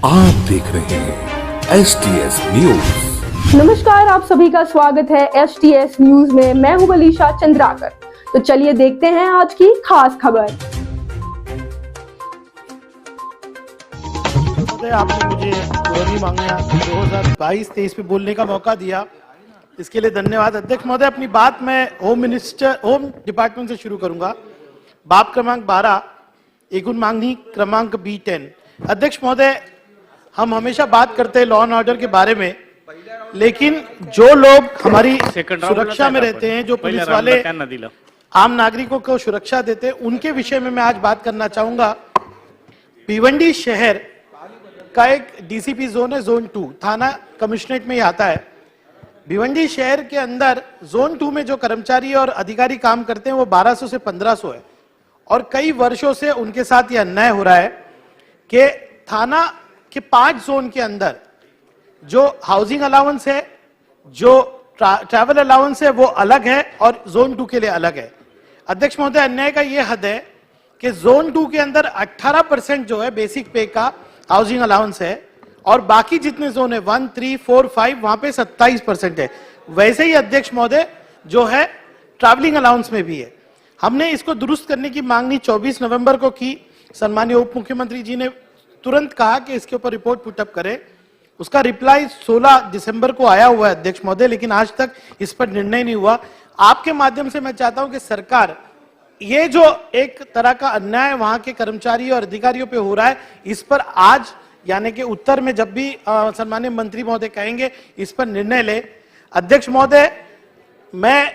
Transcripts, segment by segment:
आप देख रहे हैं STS न्यूज। नमस्कार, आप सभी का स्वागत है STS न्यूज में। मैं हूं बलीशा चंद्राकर। तो चलिए देखते हैं आज की खास खबर। आपने मुझे पुरानी मांगें 2022-23 पे बोलने का मौका दिया, इसके लिए धन्यवाद। अध्यक्ष महोदय, अपनी बात मैं होम डिपार्टमेंट से शुरू करूंगा। बाब क्रमांक 12, एकूण मांगनी क्रमांक B10। अध्यक्ष महोदय, हम हमेशा बात करते हैं लॉ एंड ऑर्डर के बारे में, लेकिन जो लोग हमारी सुरक्षा में रहते हैं, जो पुलिस वाले आम नागरिकों को सुरक्षा देते हैं, उनके विषय में मैं आज बात करना चाहूंगा। भिवंडी शहर का एक डीसीपी जोन है, जोन 2 थाना कमिश्नरेट में ही आता है। भिवंडी शहर के अंदर जोन 2 में जो कर्मचारी और अधिकारी काम करते हैं वो 1200 से 1500 है, और कई वर्षों से उनके साथ यह अन्याय हो रहा है कि थाना के 5 जोन के अंदर जो हाउसिंग अलाउंस है, जो ट्रैवल अलाउंस है, वो अलग है और जोन 2 के लिए अलग है। अध्यक्ष महोदय, अन्याय का यह हद है कि जोन 2 के अंदर 18% जो है बेसिक पे का हाउसिंग अलाउंस है, और बाकी जितने जोन है 1, 3, 4, 5 वहां पे 27% है। वैसे ही अध्यक्ष महोदय जो है ट्रैवलिंग अलाउंस में भी है। हमने इसको दुरुस्त करने की मांगनी 24 नवंबर को की। सम्माननीय उप मुख्यमंत्री जी ने तुरंत कहा कि इसके ऊपर रिपोर्ट पुटअप करें। उसका रिप्लाई 16 दिसंबर को आया हुआ है अध्यक्ष महोदय, लेकिन आज तक इस पर निर्णय नहीं हुआ। आपके माध्यम से मैं चाहता हूं कि सरकार ये जो एक तरह का अन्याय वहां के कर्मचारी और अधिकारियों पे हो रहा है, इस पर आज यानी कि उत्तर में जब भी सम्माननीय मंत्री महोदय कहेंगे, इस पर निर्णय ले। अध्यक्ष महोदय, मैं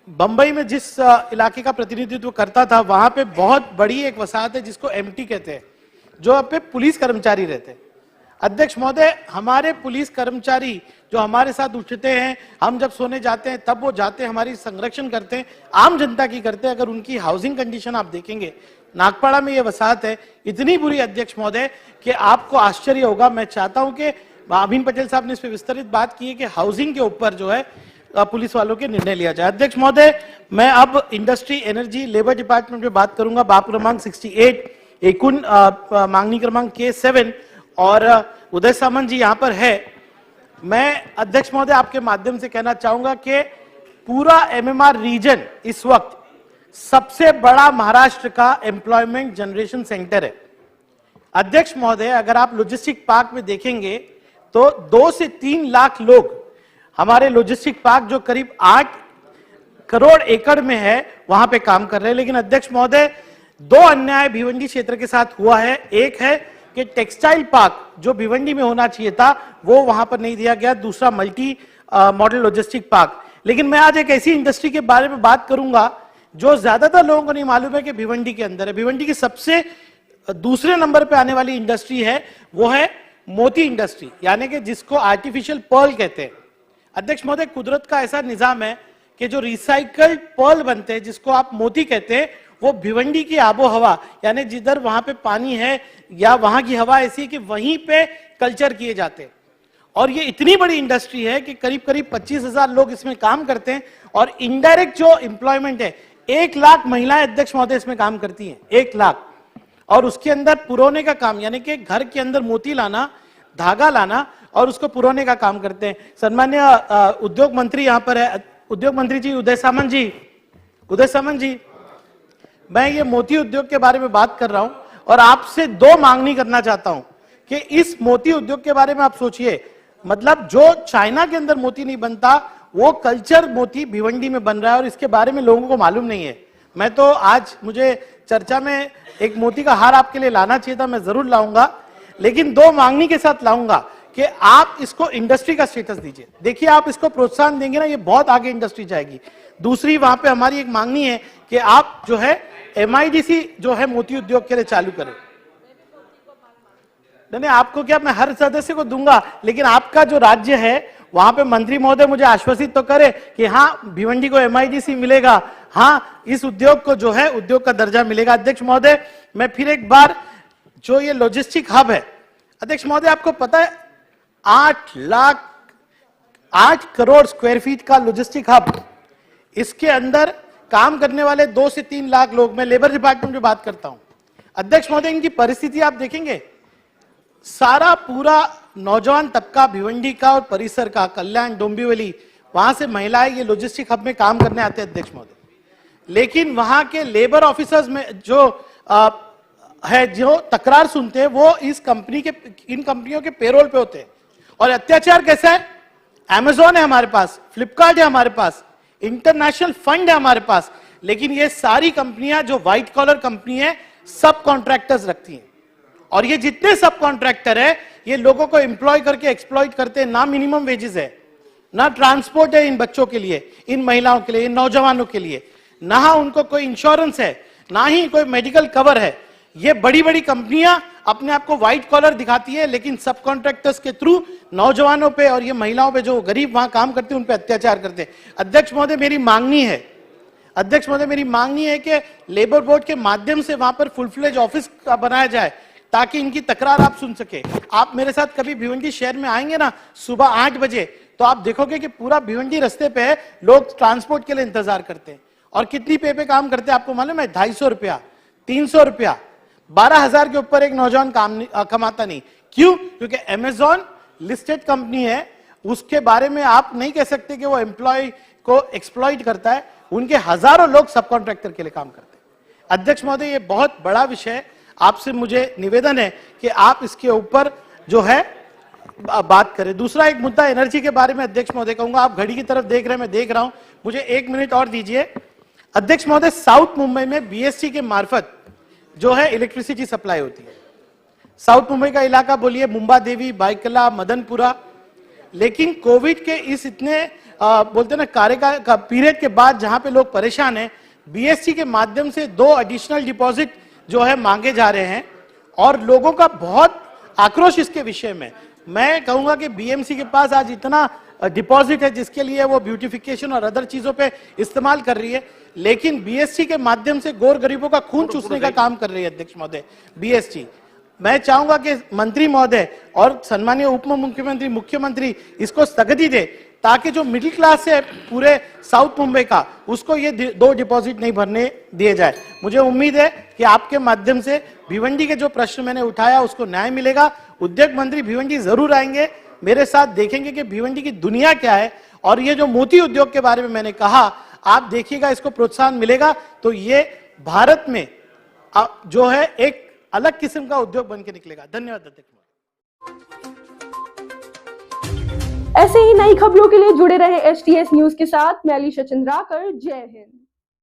बंबई में जिस इलाके का प्रतिनिधित्व करता था, वहां पे बहुत बड़ी एक वसाहत है जिसको एमटी कहते हैं, जो अब पे पुलिस कर्मचारी रहते हैं। अध्यक्ष महोदय, हमारे पुलिस कर्मचारी जो हमारे साथ उठते हैं, हम जब सोने जाते हैं तब वो जाते हैं, हमारी संरक्षण करते हैं, आम जनता की करते हैं। अगर उनकी हाउसिंग कंडीशन आप देखेंगे, नागपाड़ा में ये वसाहत है, इतनी बुरी अध्यक्ष महोदय कि आपको आश्चर्य होगा। मैं चाहता हूं कि अभिन पटेल साहब ने इस पर विस्तृत बात की है कि हाउसिंग के ऊपर जो है पुलिस वालों के निर्णय लिया जाए। अध्यक्ष महोदय, मैं अब इंडस्ट्री, एनर्जी, लेबर डिपार्टमेंट में बात करूंगा। बाब क्रमांक 68, एकूण मांगनी क्रमांक K7, और उदय सामंत जी यहां पर है। मैं अध्यक्ष महोदय आपके माध्यम से कहना चाहूंगा कि पूरा MMR रीजन इस वक्त सबसे बड़ा महाराष्ट्र का एम्प्लॉयमेंट जनरेशन सेंटर है। अध्यक्ष महोदय, अगर आप लॉजिस्टिक पार्क में देखेंगे तो 2 से 3 लाख लोग हमारे लॉजिस्टिक पार्क, जो करीब 8 करोड़ एकड़ में है, वहां पे काम कर रहे हैं। लेकिन अध्यक्ष महोदय, 2 अन्याय भिवंडी क्षेत्र के साथ हुआ है। एक है कि टेक्सटाइल पार्क जो भिवंडी में होना चाहिए था, वो वहां पर नहीं दिया गया। दूसरा मल्टी मॉडल लॉजिस्टिक पार्क। लेकिन मैं आज एक ऐसी इंडस्ट्री के बारे में बात करूंगा जो ज्यादातर लोगों को नहीं मालूम है कि भिवंडी के अंदर है। भिवंडी की सबसे दूसरे नंबर पे आने वाली इंडस्ट्री है, वो है मोती इंडस्ट्री, यानी कि जिसको आर्टिफिशियल पर्ल कहते हैं। अध्यक्ष महोदय, कुदरत का ऐसा निजाम है कि जो रिसाइकल्ड पर्ल बनते हैं, जिसको आप मोती कहते हैं, वो भिवंडी की आबो हवा, यानी जिधर वहां पे पानी है या वहां की हवा ऐसी है कि वहीं पे कल्चर किए जाते हैं। और ये इतनी बड़ी इंडस्ट्री है कि करीब करीब 25,000 लोग इसमें काम करते हैं, और इनडायरेक्ट जो एम्प्लॉयमेंट है, 1 लाख महिलाएं अध्यक्ष महोदय इसमें काम करती हैं, 1 लाख। और उसके अंदर पुरोने का काम, यानी कि घर के अंदर मोती लाना, धागा लाना और उसको पुरोने का काम करते हैं। सम्मान्य उद्योग मंत्री यहाँ पर है, उद्योग मंत्री जी उदय सामंत जी, उदय सामंत जी, मैं ये मोती उद्योग के बारे में बात कर रहा हूं और आपसे 2 मांगनी करना चाहता हूं कि इस मोती उद्योग के बारे में आप सोचिए। मतलब जो चाइना के अंदर मोती नहीं बनता, वो कल्चर मोती भिवंडी में बन रहा है, और इसके बारे में लोगों को मालूम नहीं है। मैं तो आज मुझे चर्चा में एक मोती का हार आपके लिए लाना चाहिए था, मैं जरूर लाऊंगा, लेकिन 2 मांगनी के साथ लाऊंगा कि आप इसको इंडस्ट्री का स्टेटस दीजिए। देखिए, आप इसको प्रोत्साहन देंगे ना, ये बहुत आगे इंडस्ट्री जाएगी। दूसरी, वहां पे हमारी एक मांगनी है कि आप जो है MIDC जो है मोती उद्योग के लिए चालू करें। नहीं, आपको क्या, मैं हर सदस्य को दूंगा, लेकिन आपका जो राज्य है वहां पे मंत्री महोदय मुझे आश्वसित तो करे कि हाँ, भिवंडी को MIDC मिलेगा, हाँ, इस उद्योग को जो है उद्योग का दर्जा मिलेगा। अध्यक्ष महोदय, मैं फिर एक बार, जो ये लॉजिस्टिक हब है, अध्यक्ष महोदय आपको पता है 8 करोड़ स्क्वायर फीट का लॉजिस्टिक हब, इसके अंदर काम करने वाले 2 से 3 लाख लोग। मैं लेबर डिपार्टमेंट में बात करता हूं। अध्यक्ष महोदय, इनकी परिस्थिति आप देखेंगे, सारा पूरा नौजवान तबका भिवंडी का और परिसर का, कल्याण, डोंबिवली, वहां से महिलाएं ये लॉजिस्टिक हब में काम करने आते हैं अध्यक्ष महोदय। लेकिन वहां के लेबर ऑफिसर्स में जो जो तकरार सुनते हैं वो इन कंपनियों के पेरोल पे होते हैं। और अत्याचार कैसा है? Amazon है हमारे पास, फ्लिपकार्ट है हमारे पास, इंटरनेशनल फंड है हमारे पास, लेकिन ये सारी कंपनियां जो व्हाइट कॉलर कंपनी है सब कॉन्ट्रैक्टर्स रखती हैं। और ये जितने सब कॉन्ट्रैक्टर है ये लोगों को एम्प्लॉय करके एक्सप्लॉइट करते हैं। ना मिनिमम वेजेस है, ना ट्रांसपोर्ट है इन बच्चों के लिए, इन महिलाओं के लिए, इन नौजवानों के लिए, ना उनको कोई इंश्योरेंस है, ना ही कोई मेडिकल कवर है। ये बड़ी बड़ी कंपनियां अपने आप को व्हाइट कॉलर दिखाती है, लेकिन सब कॉन्ट्रैक्टर्स के थ्रू नौजवानों पे और ये महिलाओं पे जो गरीब वहां काम करते हैं उन पे अत्याचार करते हैं। अध्यक्ष महोदय मेरी मांगनी है कि लेबर बोर्ड के माध्यम से वहां पर फुल फ्लेज ऑफिस बनाया जाए ताकि इनकी तकरार आप सुन सके। आप मेरे साथ कभी भिवंडी शहर में आएंगे ना सुबह 8 बजे, तो आप देखोगे कि पूरा भिवंडी रास्ते पे लोग ट्रांसपोर्ट के लिए इंतजार करते हैं। और कितनी पे काम करते हैं आपको मालूम है? 250 रुपया, 300 रुपया, 12,000 के ऊपर एक नौजवान काम कमाता नहीं। क्यों? क्योंकि Amazon लिस्टेड कंपनी है, उसके बारे में आप नहीं कह सकते कि वो एम्प्लॉय को एक्सप्लॉइट करता है। उनके हजारों लोग सब कॉन्ट्रैक्टर के लिए काम करते हैं। अध्यक्ष महोदय ये बहुत बड़ा विषय है, आपसे मुझे निवेदन है कि आप इसके ऊपर जो है बात करें। दूसरा एक मुद्दा एनर्जी के बारे में अध्यक्ष महोदय कहूंगा। आप घड़ी की तरफ देख रहे हैं, मैं देख रहा हूं, मुझे 1 मिनट और दीजिए। अध्यक्ष महोदय साउथ मुंबई में BSC के मार्फत जो है इलेक्ट्रिसिटी सप्लाई होती है। साउथ मुंबई का इलाका बोलिए मुंबा देवी, बाइकला, मदनपुरा, लेकिन कोविड के इस इतने बोलते ना कार्य का पीरियड के बाद जहां पे लोग परेशान हैं, BSC के माध्यम से 2 एडिशनल डिपॉजिट जो है मांगे जा रहे हैं और लोगों का बहुत आक्रोश इसके विषय में। मैं कहूंगा कि BMC के पास आज इतना डिपॉजिट है जिसके लिए वो ब्यूटिफिकेशन और अदर चीजों पे इस्तेमाल कर रही है, लेकिन BSC के माध्यम से गोर गरीबों का खून चूसने का काम कर रही है अध्यक्ष महोदय BSC। मैं चाहूंगा कि मंत्री महोदय और सम्मानीय उप मुख्यमंत्री, मुख्यमंत्री इसको स्थगिति दे ताकि जो मिडिल क्लास है पूरे साउथ मुंबई का, उसको ये 2 डिपॉजिट नहीं भरने दिए जाए। मुझे उम्मीद है कि आपके माध्यम से भिवंडी के जो प्रश्न मैंने उठाया उसको न्याय मिलेगा। उद्योग मंत्री भिवंडी जरूर आएंगे, मेरे साथ देखेंगे कि भिवंडी की दुनिया क्या है। और ये जो मोती उद्योग के बारे में मैंने कहा, आप देखिएगा इसको प्रोत्साहन मिलेगा तो ये भारत में जो है एक अलग किस्म का उद्योग बन के निकलेगा। धन्यवाद अध्यक्ष। ऐसे ही नई खबरों के लिए जुड़े रहे STS न्यूज के साथ। मैं अलीशा चंद्राकर। जय हिंद।